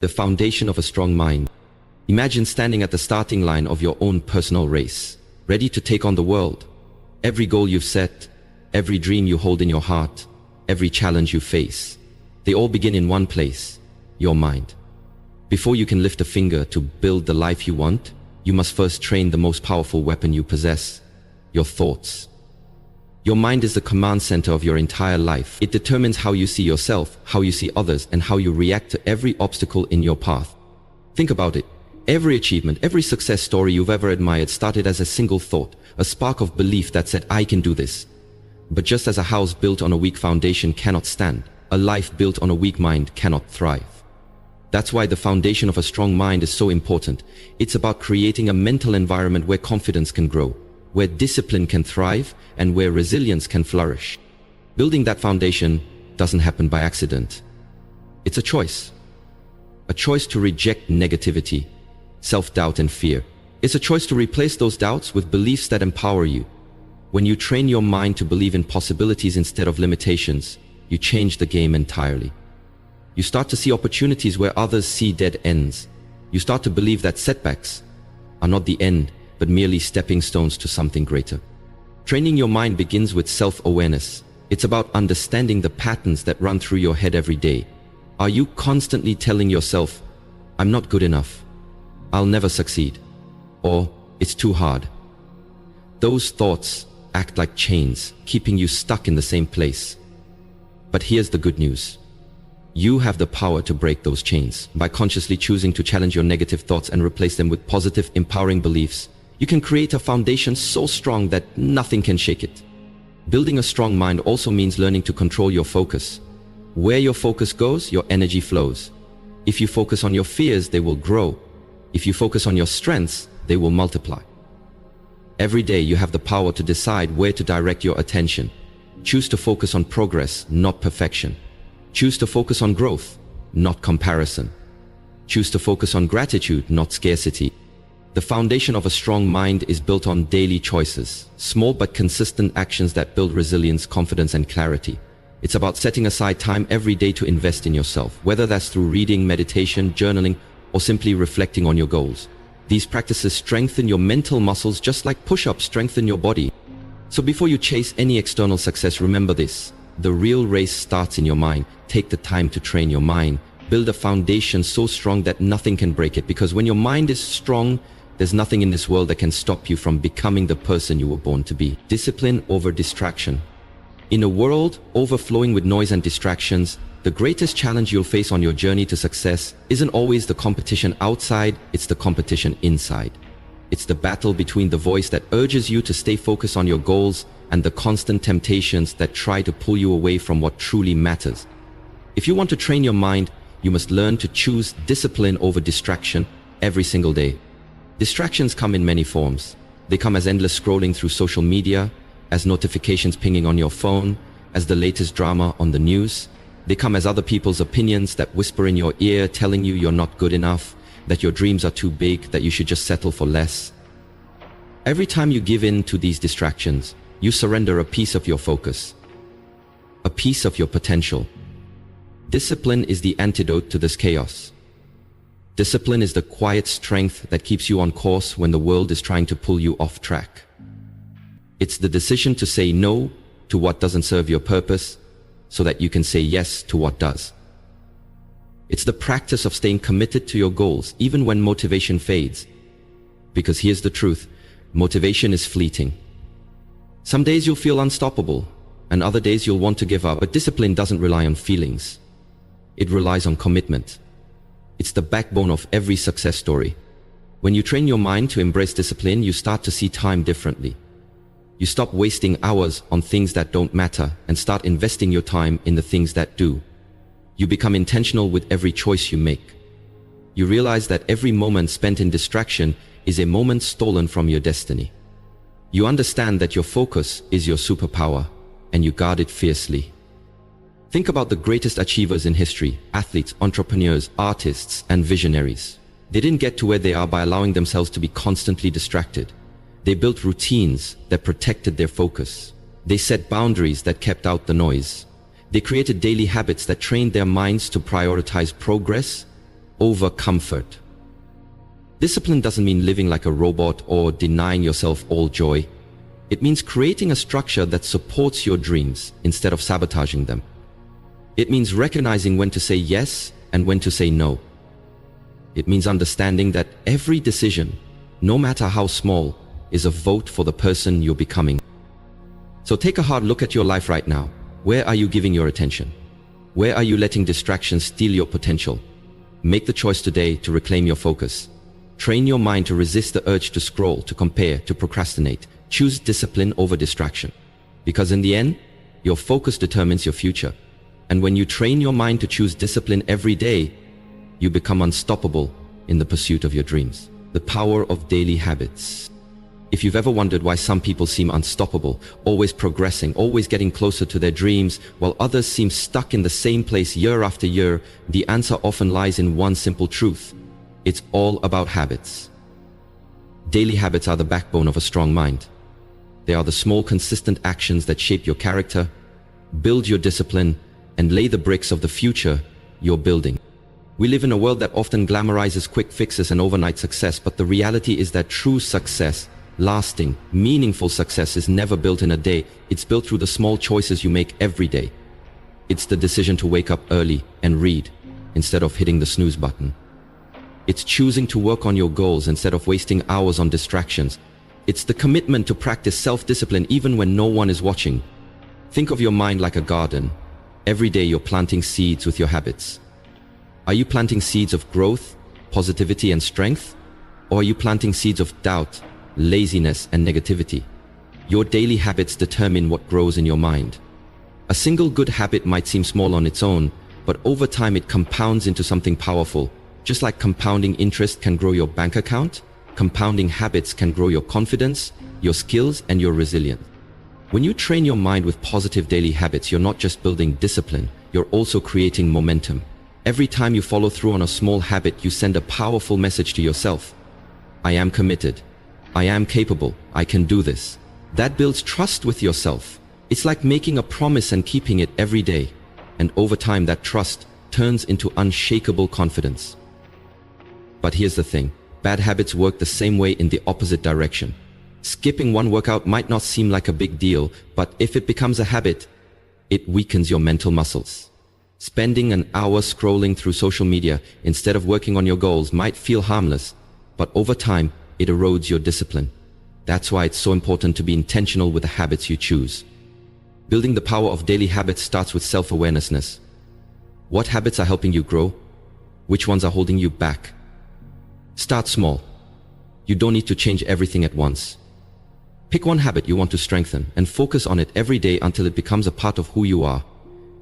The foundation of a strong mind. Imagine standing at the starting line of your own personal race, ready to take on the world. Every goal you've set, every dream you hold in your heart, every challenge you face, they all begin in one place, your mind. Before you can lift a finger to build the life you want, you must first train the most powerful weapon you possess, your thoughts. Your mind is the command center of your entire life. It determines how you see yourself, how you see others, and how you react to every obstacle in your path. Think about it. Every achievement, every success story you've ever admired started as a single thought, a spark of belief that said, I can do this. But just as a house built on a weak foundation cannot stand, a life built on a weak mind cannot thrive. That's why the foundation of a strong mind is so important. It's about creating a mental environment where confidence can grow, where discipline can thrive, and where resilience can flourish. Building that foundation doesn't happen by accident. It's a choice. A choice to reject negativity, self-doubt and fear. It's a choice to replace those doubts with beliefs that empower you. When you train your mind to believe in possibilities instead of limitations, you change the game entirely. You start to see opportunities where others see dead ends. You start to believe that setbacks are not the end, but merely stepping stones to something greater. Training your mind begins with self-awareness. It's about understanding the patterns that run through your head every day. Are you constantly telling yourself, I'm not good enough, I'll never succeed, or it's too hard? Those thoughts act like chains, keeping you stuck in the same place. But here's the good news. You have the power to break those chains. By consciously choosing to challenge your negative thoughts and replace them with positive, empowering beliefs, you can create a foundation so strong that nothing can shake it. Building a strong mind also means learning to control your focus. Where your focus goes, your energy flows. If you focus on your fears, they will grow. If you focus on your strengths, they will multiply. Every day you have the power to decide where to direct your attention. Choose to focus on progress, not perfection. Choose to focus on growth, not comparison. Choose to focus on gratitude, not scarcity. The foundation of a strong mind is built on daily choices, small but consistent actions that build resilience, confidence, and clarity. It's about setting aside time every day to invest in yourself, whether that's through reading, meditation, journaling, or simply reflecting on your goals. These practices strengthen your mental muscles just like push-ups strengthen your body. So before you chase any external success, remember this. The real race starts in your mind. Take the time to train your mind. Build a foundation so strong that nothing can break it, because when your mind is strong, there's nothing in this world that can stop you from becoming the person you were born to be. Discipline over distraction. In a world overflowing with noise and distractions, the greatest challenge you'll face on your journey to success isn't always the competition outside, it's the competition inside. It's the battle between the voice that urges you to stay focused on your goals and the constant temptations that try to pull you away from what truly matters. If you want to train your mind, you must learn to choose discipline over distraction every single day. Distractions come in many forms. They come as endless scrolling through social media, as notifications pinging on your phone, as the latest drama on the news. They come as other people's opinions that whisper in your ear, telling you you're not good enough, that your dreams are too big, that you should just settle for less. Every time you give in to these distractions, you surrender a piece of your focus, a piece of your potential. Discipline is the antidote to this chaos. Discipline is the quiet strength that keeps you on course when the world is trying to pull you off track. It's the decision to say no to what doesn't serve your purpose so that you can say yes to what does. It's the practice of staying committed to your goals even when motivation fades. Because here's the truth, motivation is fleeting. Some days you'll feel unstoppable, and other days you'll want to give up, but discipline doesn't rely on feelings. It relies on commitment. It's the backbone of every success story. When you train your mind to embrace discipline, you start to see time differently. You stop wasting hours on things that don't matter and start investing your time in the things that do. You become intentional with every choice you make. You realize that every moment spent in distraction is a moment stolen from your destiny. You understand that your focus is your superpower, and you guard it fiercely. Think about the greatest achievers in history, athletes, entrepreneurs, artists, and visionaries. They didn't get to where they are by allowing themselves to be constantly distracted. They built routines that protected their focus. They set boundaries that kept out the noise. They created daily habits that trained their minds to prioritize progress over comfort. Discipline doesn't mean living like a robot or denying yourself all joy. It means creating a structure that supports your dreams instead of sabotaging them. It means recognizing when to say yes and when to say no. It means understanding that every decision, no matter how small, is a vote for the person you're becoming. So take a hard look at your life right now. Where are you giving your attention? Where are you letting distractions steal your potential? Make the choice today to reclaim your focus. Train your mind to resist the urge to scroll, to compare, to procrastinate. Choose discipline over distraction. Because in the end, your focus determines your future. And when you train your mind to choose discipline every day, you become unstoppable in the pursuit of your dreams. The power of daily habits. If you've ever wondered why some people seem unstoppable, always progressing, always getting closer to their dreams, while others seem stuck in the same place year after year, the answer often lies in one simple truth. It's all about habits. Daily habits are the backbone of a strong mind. They are the small, consistent actions that shape your character, build your discipline, and lay the bricks of the future you're building. We live in a world that often glamorizes quick fixes and overnight success, but the reality is that true success, lasting, meaningful success, is never built in a day. It's built through the small choices you make every day. It's the decision to wake up early and read instead of hitting the snooze button. It's choosing to work on your goals instead of wasting hours on distractions. It's the commitment to practice self-discipline even when no one is watching. Think of your mind like a garden. Every day you're planting seeds with your habits. Are you planting seeds of growth, positivity, and strength? Or are you planting seeds of doubt, laziness, and negativity? Your daily habits determine what grows in your mind. A single good habit might seem small on its own, but over time it compounds into something powerful. Just like compounding interest can grow your bank account, compounding habits can grow your confidence, your skills, and your resilience. When you train your mind with positive daily habits, you're not just building discipline, you're also creating momentum. Every time you follow through on a small habit, you send a powerful message to yourself. I am committed. I am capable. I can do this. That builds trust with yourself. It's like making a promise and keeping it every day. And over time, that trust turns into unshakable confidence. But here's the thing. Bad habits work the same way in the opposite direction. Skipping one workout might not seem like a big deal, but if it becomes a habit, it weakens your mental muscles. Spending an hour scrolling through social media instead of working on your goals might feel harmless, but over time, it erodes your discipline. That's why it's so important to be intentional with the habits you choose. Building the power of daily habits starts with self-awareness. What habits are helping you grow? Which ones are holding you back? Start small. You don't need to change everything at once. Pick one habit you want to strengthen and focus on it every day until it becomes a part of who you are.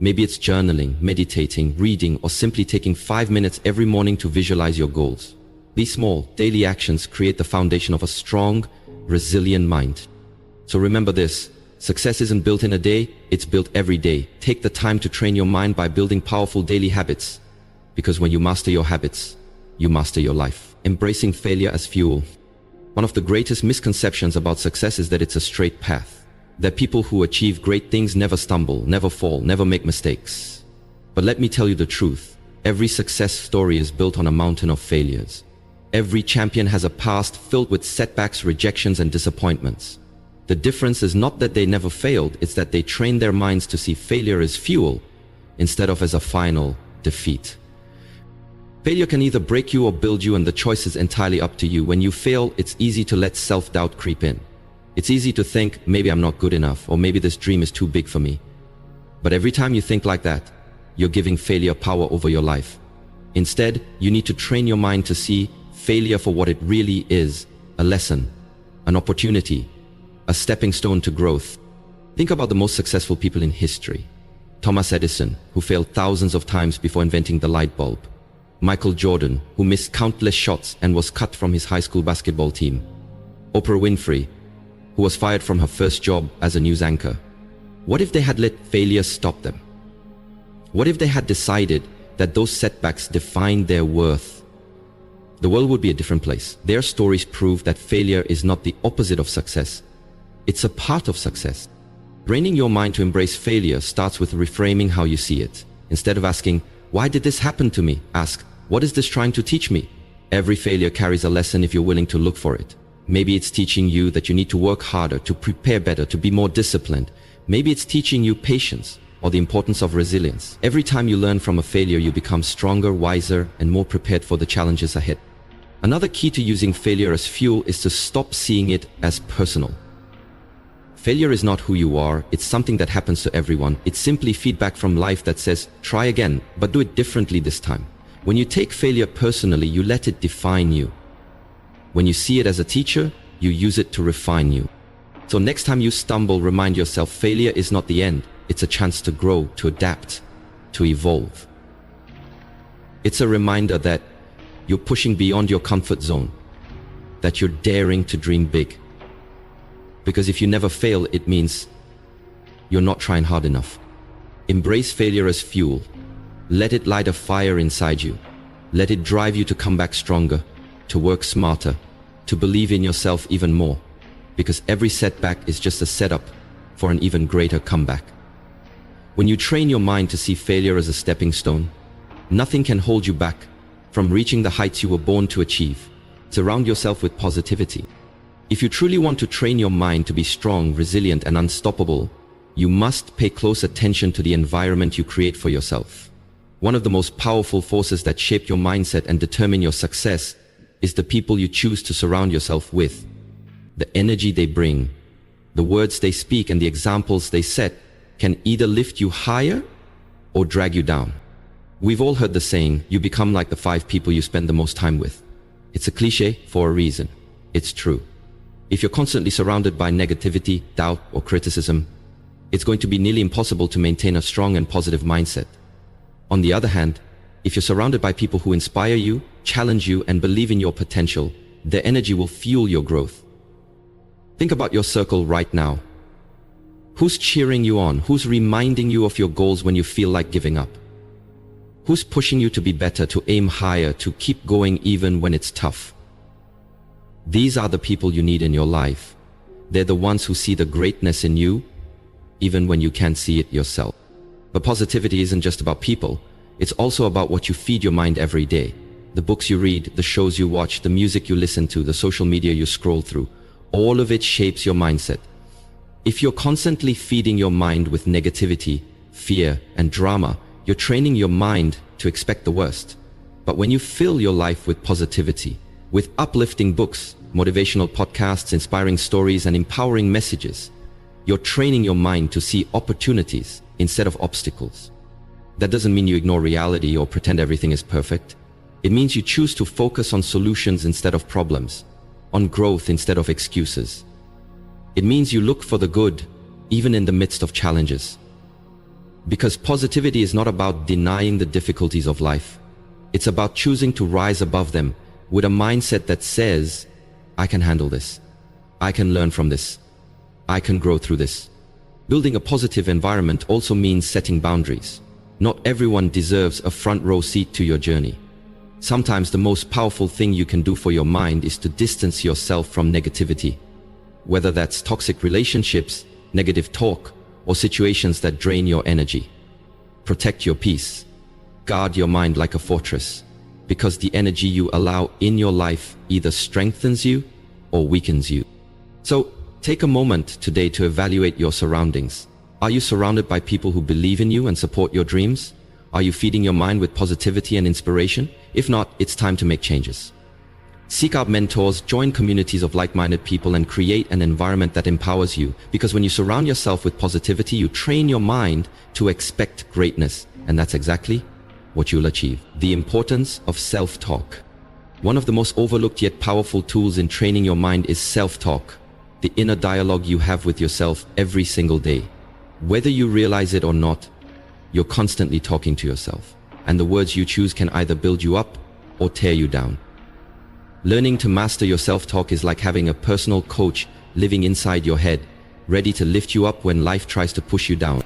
Maybe it's journaling, meditating, reading, or simply taking 5 minutes every morning to visualize your goals. These small, daily actions create the foundation of a strong, resilient mind. So remember this, success isn't built in a day, it's built every day. Take the time to train your mind by building powerful daily habits. Because when you master your habits, you master your life. Embracing failure as fuel. One of the greatest misconceptions about success is that it's a straight path. That people who achieve great things never stumble, never fall, never make mistakes. But let me tell you the truth. Every success story is built on a mountain of failures. Every champion has a past filled with setbacks, rejections, and disappointments. The difference is not that they never failed, it's that they trained their minds to see failure as fuel instead of as a final defeat. Failure can either break you or build you, and the choice is entirely up to you. When you fail, it's easy to let self-doubt creep in. It's easy to think, maybe I'm not good enough, or maybe this dream is too big for me. But every time you think like that, you're giving failure power over your life. Instead, you need to train your mind to see failure for what it really is, a lesson, an opportunity, a stepping stone to growth. Think about the most successful people in history. Thomas Edison, who failed thousands of times before inventing the light bulb. Michael Jordan, who missed countless shots and was cut from his high school basketball team. Oprah Winfrey, who was fired from her first job as a news anchor. What if they had let failure stop them? What if they had decided that those setbacks defined their worth? The world would be a different place. Their stories prove that failure is not the opposite of success. It's a part of success. Training your mind to embrace failure starts with reframing how you see it. Instead of asking, why did this happen to me? Ask, What is this trying to teach me? Every failure carries a lesson if you're willing to look for it. Maybe it's teaching you that you need to work harder, to prepare better, to be more disciplined. Maybe it's teaching you patience or the importance of resilience. Every time you learn from a failure, you become stronger, wiser, and more prepared for the challenges ahead. Another key to using failure as fuel is to stop seeing it as personal. Failure is not who you are, it's something that happens to everyone. It's simply feedback from life that says, try again, but do it differently this time. When you take failure personally, you let it define you. When you see it as a teacher, you use it to refine you. So next time you stumble, remind yourself failure is not the end. It's a chance to grow, to adapt, to evolve. It's a reminder that you're pushing beyond your comfort zone, that you're daring to dream big. Because if you never fail, it means you're not trying hard enough. Embrace failure as fuel. Let it light a fire inside you. Let it drive you to come back stronger, to work smarter, to believe in yourself even more. Because every setback is just a setup for an even greater comeback. When you train your mind to see failure as a stepping stone, nothing can hold you back from reaching the heights you were born to achieve. Surround yourself with positivity. If you truly want to train your mind to be strong, resilient, and unstoppable, you must pay close attention to the environment you create for yourself. One of the most powerful forces that shape your mindset and determine your success is the people you choose to surround yourself with. The energy they bring, the words they speak, and the examples they set can either lift you higher or drag you down. We've all heard the saying, you become like the 5 people you spend the most time with. It's a cliche for a reason. It's true. If you're constantly surrounded by negativity, doubt, or criticism, it's going to be nearly impossible to maintain a strong and positive mindset. On the other hand, if you're surrounded by people who inspire you, challenge you, and believe in your potential, their energy will fuel your growth. Think about your circle right now. Who's cheering you on? Who's reminding you of your goals when you feel like giving up? Who's pushing you to be better, to aim higher, to keep going even when it's tough? These are the people you need in your life. They're the ones who see the greatness in you, even when you can't see it yourself. But positivity isn't just about people. It's also about what you feed your mind every day. The books you read, the shows you watch, the music you listen to, the social media you scroll through, all of it shapes your mindset. If you're constantly feeding your mind with negativity, fear, and drama, you're training your mind to expect the worst. But when you fill your life with positivity, with uplifting books, motivational podcasts, inspiring stories, and empowering messages, you're training your mind to see opportunities instead of obstacles. That doesn't mean you ignore reality or pretend everything is perfect. It means you choose to focus on solutions instead of problems, on growth instead of excuses. It means you look for the good, even in the midst of challenges. Because positivity is not about denying the difficulties of life. It's about choosing to rise above them with a mindset that says, I can handle this. I can learn from this. I can grow through this. Building a positive environment also means setting boundaries. Not everyone deserves a front row seat to your journey. Sometimes the most powerful thing you can do for your mind is to distance yourself from negativity. Whether that's toxic relationships, negative talk, or situations that drain your energy. Protect your peace. Guard your mind like a fortress, because the energy you allow in your life either strengthens you or weakens you. So, take a moment today to evaluate your surroundings. Are you surrounded by people who believe in you and support your dreams? Are you feeding your mind with positivity and inspiration? If not, it's time to make changes. Seek out mentors, join communities of like-minded people, and create an environment that empowers you. Because when you surround yourself with positivity, you train your mind to expect greatness. And that's exactly what you'll achieve. The importance of self-talk. One of the most overlooked yet powerful tools in training your mind is self-talk. The inner dialogue you have with yourself every single day. Whether you realize it or not, you're constantly talking to yourself. And the words you choose can either build you up or tear you down. Learning to master your self-talk is like having a personal coach living inside your head, ready to lift you up when life tries to push you down.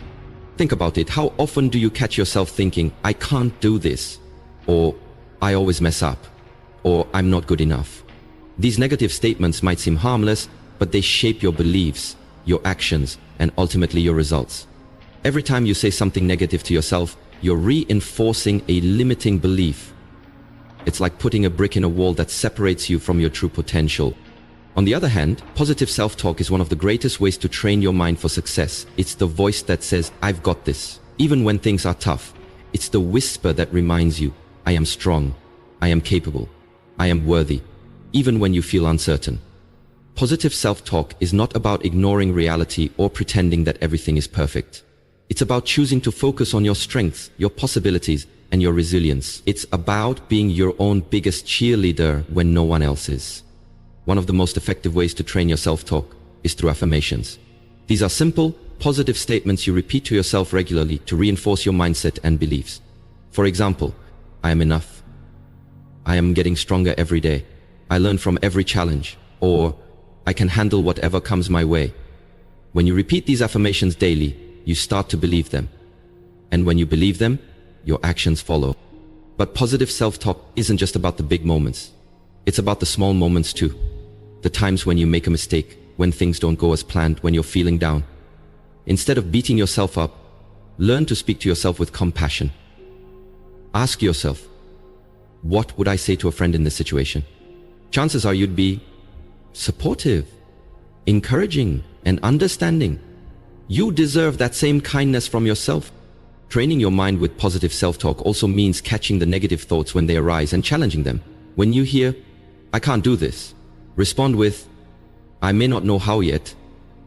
Think about it. How often do you catch yourself thinking, I can't do this, or I always mess up, or I'm not good enough? These negative statements might seem harmless, but they shape your beliefs, your actions, and ultimately your results. Every time you say something negative to yourself, you're reinforcing a limiting belief. It's like putting a brick in a wall that separates you from your true potential. On the other hand, positive self-talk is one of the greatest ways to train your mind for success. It's the voice that says, "I've got this," even when things are tough. It's the whisper that reminds you, "I am strong, I am capable, I am worthy," even when you feel uncertain. Positive self-talk is not about ignoring reality or pretending that everything is perfect. It's about choosing to focus on your strengths, your possibilities, and your resilience. It's about being your own biggest cheerleader when no one else is. One of the most effective ways to train your self-talk is through affirmations. These are simple, positive statements you repeat to yourself regularly to reinforce your mindset and beliefs. For example, "I am enough," "I am getting stronger every day," "I learn from every challenge," or "I can handle whatever comes my way." When you repeat these affirmations daily, you start to believe them. And when you believe them, your actions follow. But positive self-talk isn't just about the big moments. It's about the small moments too. The times when you make a mistake, when things don't go as planned, when you're feeling down. Instead of beating yourself up, learn to speak to yourself with compassion. Ask yourself, what would I say to a friend in this situation? Chances are you'd be supportive, encouraging, and understanding. You deserve that same kindness from yourself. Training your mind with positive self-talk also means catching the negative thoughts when they arise and challenging them. When you hear, "I can't do this," respond with, "I may not know how yet,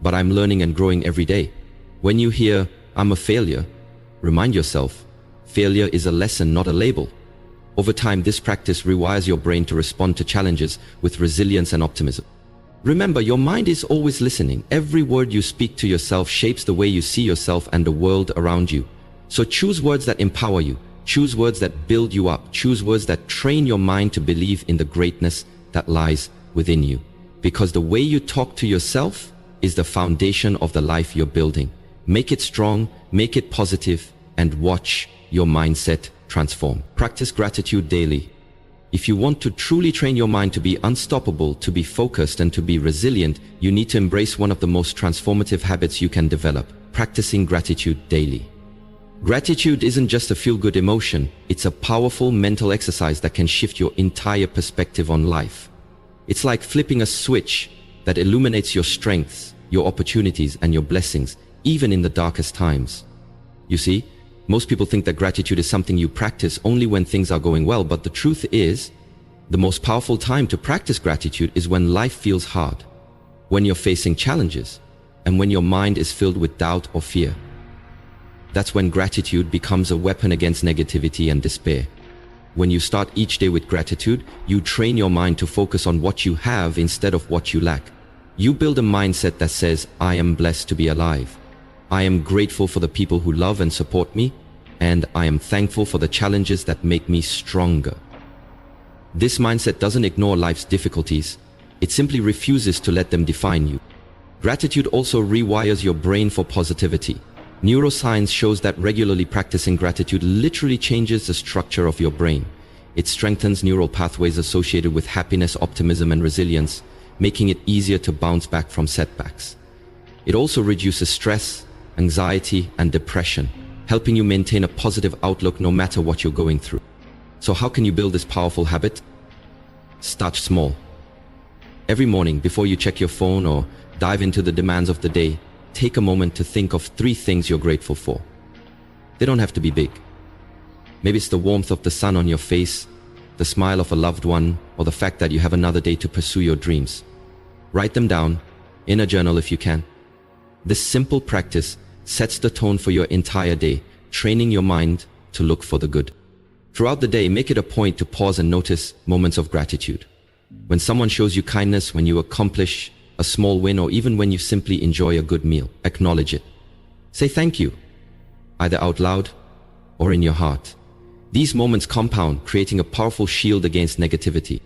but I'm learning and growing every day." When you hear, "I'm a failure," remind yourself, failure is a lesson, not a label. Over time, this practice rewires your brain to respond to challenges with resilience and optimism. Remember, your mind is always listening. Every word you speak to yourself shapes the way you see yourself and the world around you. So choose words that empower you. Choose words that build you up. Choose words that train your mind to believe in the greatness that lies within you. Because the way you talk to yourself is the foundation of the life you're building. Make it strong, make it positive, and watch your mindset transform. Practice gratitude daily. If you want to truly train your mind to be unstoppable, to be focused, and to be resilient, you need to embrace one of the most transformative habits you can develop: practicing gratitude daily. Gratitude isn't just a feel-good emotion, it's a powerful mental exercise that can shift your entire perspective on life. It's like flipping a switch that illuminates your strengths, your opportunities, and your blessings, even in the darkest times. You see, most people think that gratitude is something you practice only when things are going well, but the truth is, the most powerful time to practice gratitude is when life feels hard, when you're facing challenges, and when your mind is filled with doubt or fear. That's when gratitude becomes a weapon against negativity and despair. When you start each day with gratitude, you train your mind to focus on what you have instead of what you lack. You build a mindset that says, "I am blessed to be alive. I am grateful for the people who love and support me, and I am thankful for the challenges that make me stronger." This mindset doesn't ignore life's difficulties. It simply refuses to let them define you. Gratitude also rewires your brain for positivity. Neuroscience shows that regularly practicing gratitude literally changes the structure of your brain. It strengthens neural pathways associated with happiness, optimism, and resilience, making it easier to bounce back from setbacks. It also reduces stress, anxiety, and depression, helping you maintain a positive outlook no matter what you're going through. So how can you build this powerful habit? Start small. Every morning, before you check your phone or dive into the demands of the day, take a moment to think of 3 things you're grateful for. They don't have to be big. Maybe it's the warmth of the sun on your face, the smile of a loved one, or the fact that you have another day to pursue your dreams. Write them down in a journal if you can. This simple practice sets the tone for your entire day, training your mind to look for the good. Throughout the day, make it a point to pause and notice moments of gratitude. When someone shows you kindness, when you accomplish a small win, or even when you simply enjoy a good meal, acknowledge it. Say thank you, either out loud or in your heart. These moments compound, creating a powerful shield against negativity.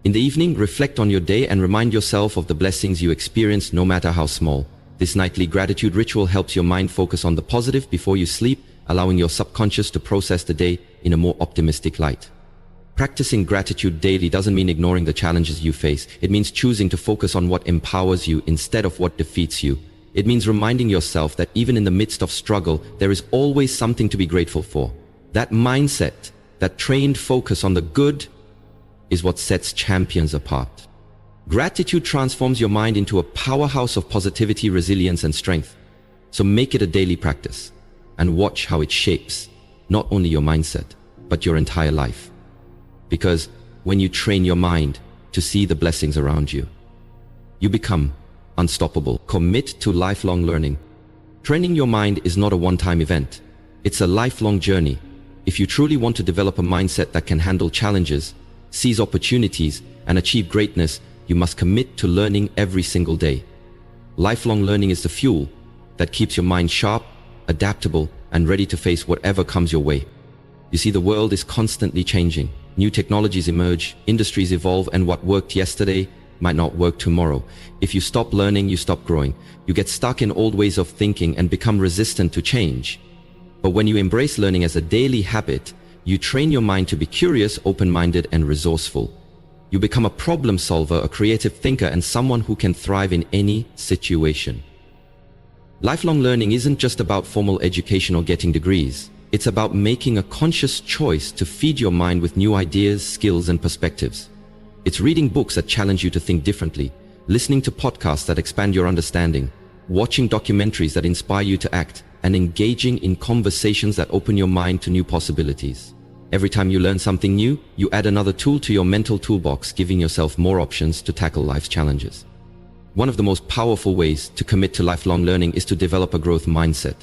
In the evening, reflect on your day and remind yourself of the blessings you experienced, no matter how small. This nightly gratitude ritual helps your mind focus on the positive before you sleep, allowing your subconscious to process the day in a more optimistic light. Practicing gratitude daily doesn't mean ignoring the challenges you face. It means choosing to focus on what empowers you instead of what defeats you. It means reminding yourself that even in the midst of struggle, there is always something to be grateful for. That mindset, that trained focus on the good, is what sets champions apart. Gratitude transforms your mind into a powerhouse of positivity, resilience, and strength. So make it a daily practice and watch how it shapes not only your mindset, but your entire life. Because when you train your mind to see the blessings around you, you become unstoppable. Commit to lifelong learning. Training your mind is not a one-time event. It's a lifelong journey. If you truly want to develop a mindset that can handle challenges, seize opportunities, and achieve greatness, you must commit to learning every single day. Lifelong learning is the fuel that keeps your mind sharp, adaptable, and ready to face whatever comes your way. You see, the world is constantly changing. New technologies emerge, industries evolve, and what worked yesterday might not work tomorrow. If you stop learning, you stop growing. You get stuck in old ways of thinking and become resistant to change. But when you embrace learning as a daily habit, you train your mind to be curious, open-minded, and resourceful. You become a problem solver, a creative thinker, and someone who can thrive in any situation. Lifelong learning isn't just about formal education or getting degrees. It's about making a conscious choice to feed your mind with new ideas, skills, and perspectives. It's reading books that challenge you to think differently, listening to podcasts that expand your understanding, watching documentaries that inspire you to act, and engaging in conversations that open your mind to new possibilities. Every time you learn something new, you add another tool to your mental toolbox, giving yourself more options to tackle life's challenges. One of the most powerful ways to commit to lifelong learning is to develop a growth mindset.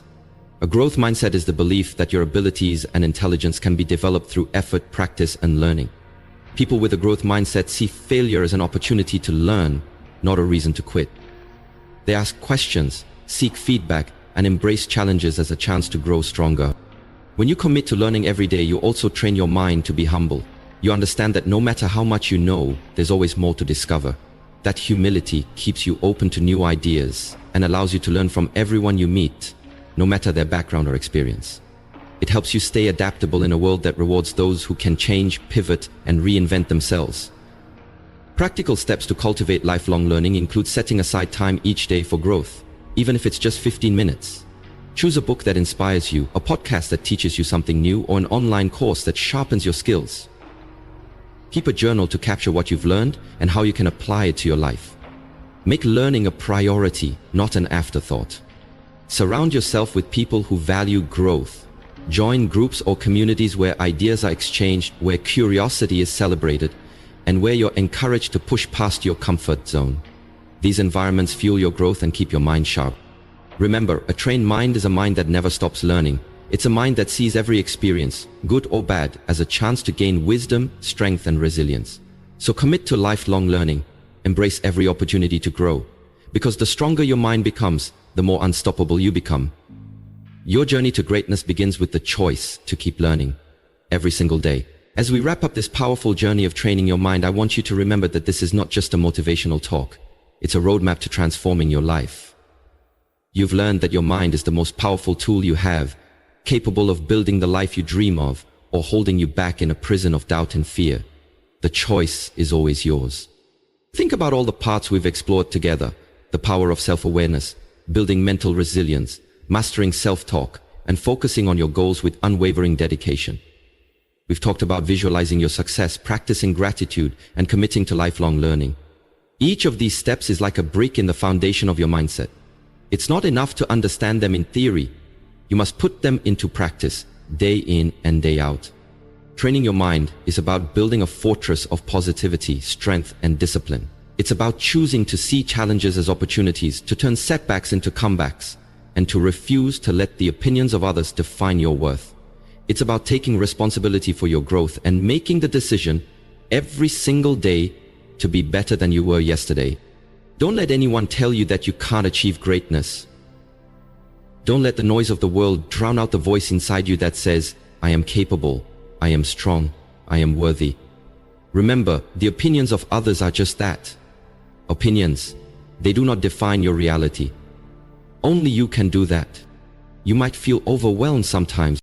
A growth mindset is the belief that your abilities and intelligence can be developed through effort, practice, and learning. People with a growth mindset see failure as an opportunity to learn, not a reason to quit. They ask questions, seek feedback, and embrace challenges as a chance to grow stronger. When you commit to learning every day, you also train your mind to be humble. You understand that no matter how much you know, there's always more to discover. That humility keeps you open to new ideas and allows you to learn from everyone you meet, no matter their background or experience. It helps you stay adaptable in a world that rewards those who can change, pivot, and reinvent themselves. Practical steps to cultivate lifelong learning include setting aside time each day for growth, even if it's just 15 minutes. Choose a book that inspires you, a podcast that teaches you something new, or an online course that sharpens your skills. Keep a journal to capture what you've learned and how you can apply it to your life. Make learning a priority, not an afterthought. Surround yourself with people who value growth. Join groups or communities where ideas are exchanged, where curiosity is celebrated, and where you're encouraged to push past your comfort zone. These environments fuel your growth and keep your mind sharp. Remember, a trained mind is a mind that never stops learning. It's a mind that sees every experience, good or bad, as a chance to gain wisdom, strength, and resilience. So commit to lifelong learning. Embrace every opportunity to grow. Because the stronger your mind becomes, the more unstoppable you become. Your journey to greatness begins with the choice to keep learning every single day. As we wrap up this powerful journey of training your mind, I want you to remember that this is not just a motivational talk. It's a roadmap to transforming your life. You've learned that your mind is the most powerful tool you have, capable of building the life you dream of, or holding you back in a prison of doubt and fear. The choice is always yours. Think about all the parts we've explored together: the power of self-awareness, building mental resilience, mastering self-talk, and focusing on your goals with unwavering dedication. We've talked about visualizing your success, practicing gratitude, and committing to lifelong learning. Each of these steps is like a brick in the foundation of your mindset. It's not enough to understand them in theory. You must put them into practice, day in and day out. Training your mind is about building a fortress of positivity, strength, and discipline. It's about choosing to see challenges as opportunities, to turn setbacks into comebacks, and to refuse to let the opinions of others define your worth. It's about taking responsibility for your growth and making the decision every single day to be better than you were yesterday. Don't let anyone tell you that you can't achieve greatness. Don't let the noise of the world drown out the voice inside you that says, "I am capable, I am strong, I am worthy." Remember, the opinions of others are just that. Opinions. They do not define your reality. Only you can do that. You might feel overwhelmed sometimes.